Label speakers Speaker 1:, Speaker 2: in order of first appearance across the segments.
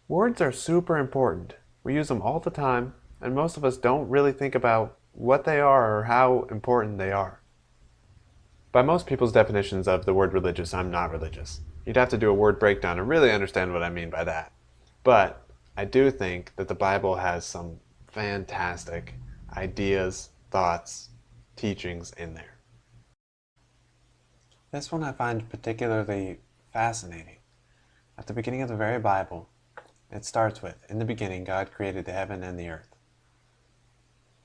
Speaker 1: Words are super important. We use them all the time, and most of us don't really think about what they are or how important they are. By most people's definitions of the word religious, I'm not religious. You'd have to do a word breakdown to really understand what I mean by that. But I do think that the Bible has some fantastic ideas, thoughts, teachings in there. This one I find particularly fascinating. At the beginning of the very Bible, it starts with, "In the beginning God created the heaven and the earth.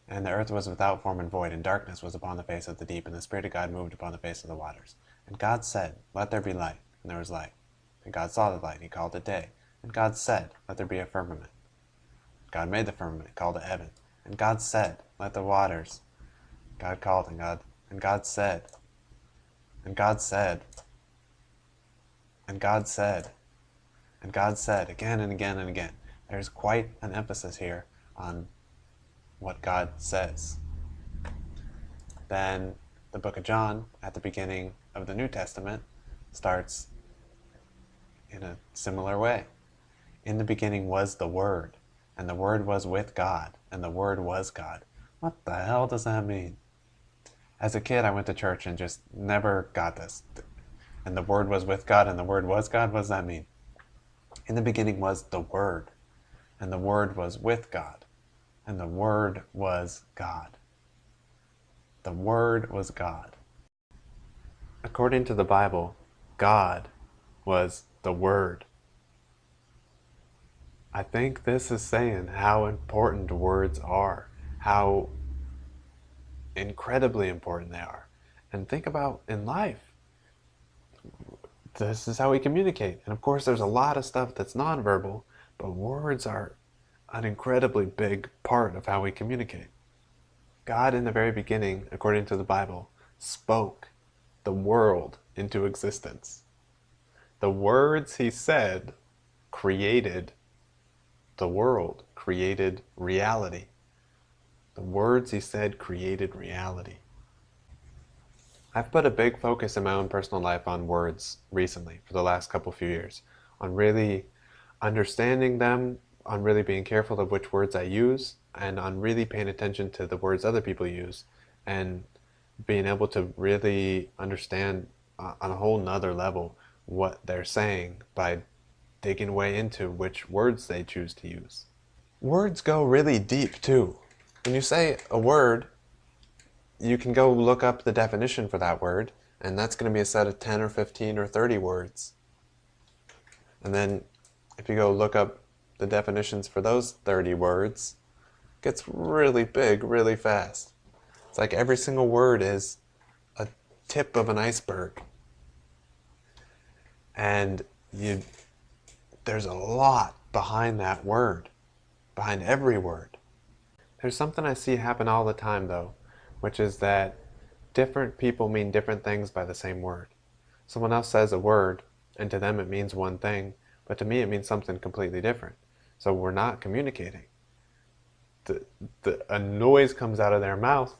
Speaker 1: And the earth was without form and void, and darkness was upon the face of the deep, and the Spirit of God moved upon the face of the waters. And God said, Let there be light, and there was light. And God saw the light, and he called it day. And God said, Let there be a firmament. God made the firmament, and called it heaven. And God said, Let the waters. God called, and God said, and God said, and God said, and God said, again and again and again." There's quite an emphasis here on what God says. Then the book of John, at the beginning of the New Testament, starts in a similar way. "In the beginning was the Word, and the Word was with God, and the Word was God." What the hell does that mean? As a kid, I went to church and just never got this. And the Word was with God, and the Word was God? What does that mean? In the beginning was the Word, and the Word was with God, and the Word was God. The Word was God. According to the Bible, God was the Word. I think this is saying how important words are, how incredibly important they are. And think about in life. This is how we communicate. And of course, there's a lot of stuff that's nonverbal, but words are an incredibly big part of how we communicate. God, in the very beginning, according to the Bible, spoke the world into existence. The words he said created the world, created reality. The words he said created reality. I've put a big focus in my own personal life on words recently, for the last few years, on really understanding them, on really being careful of which words I use, and on really paying attention to the words other people use, and being able to really understand on a whole nother level what they're saying by digging way into which words they choose to use. Words go really deep too. When you say a word, you can go look up the definition for that word, and that's going to be a set of 10 or 15 or 30 words. And then if you go look up the definitions for those 30 words, it gets really big really fast. It's like every single word is a tip of an iceberg. And there's a lot behind that word, behind every word. There's something I see happen all the time though, which is that different people mean different things by the same word. Someone else says a word, and to them it means one thing, but to me it means something completely different. So we're not communicating. A noise comes out of their mouth,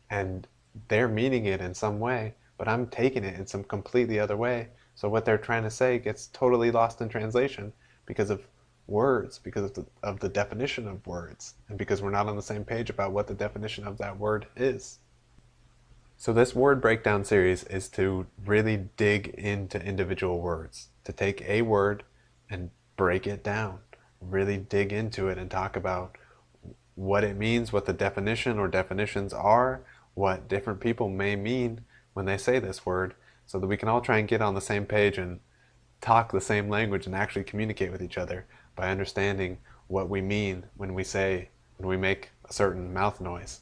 Speaker 1: and they're meaning it in some way, but I'm taking it in some completely other way. So what they're trying to say gets totally lost in translation because of words, because of the definition of words, and because we're not on the same page about what the definition of that word is. So this word breakdown series is to really dig into individual words, to take a word and break it down, really dig into it and talk about what it means, what the definition or definitions are, what different people may mean when they say this word, so that we can all try and get on the same page and talk the same language and actually communicate with each other by understanding what we mean when we make a certain mouth noise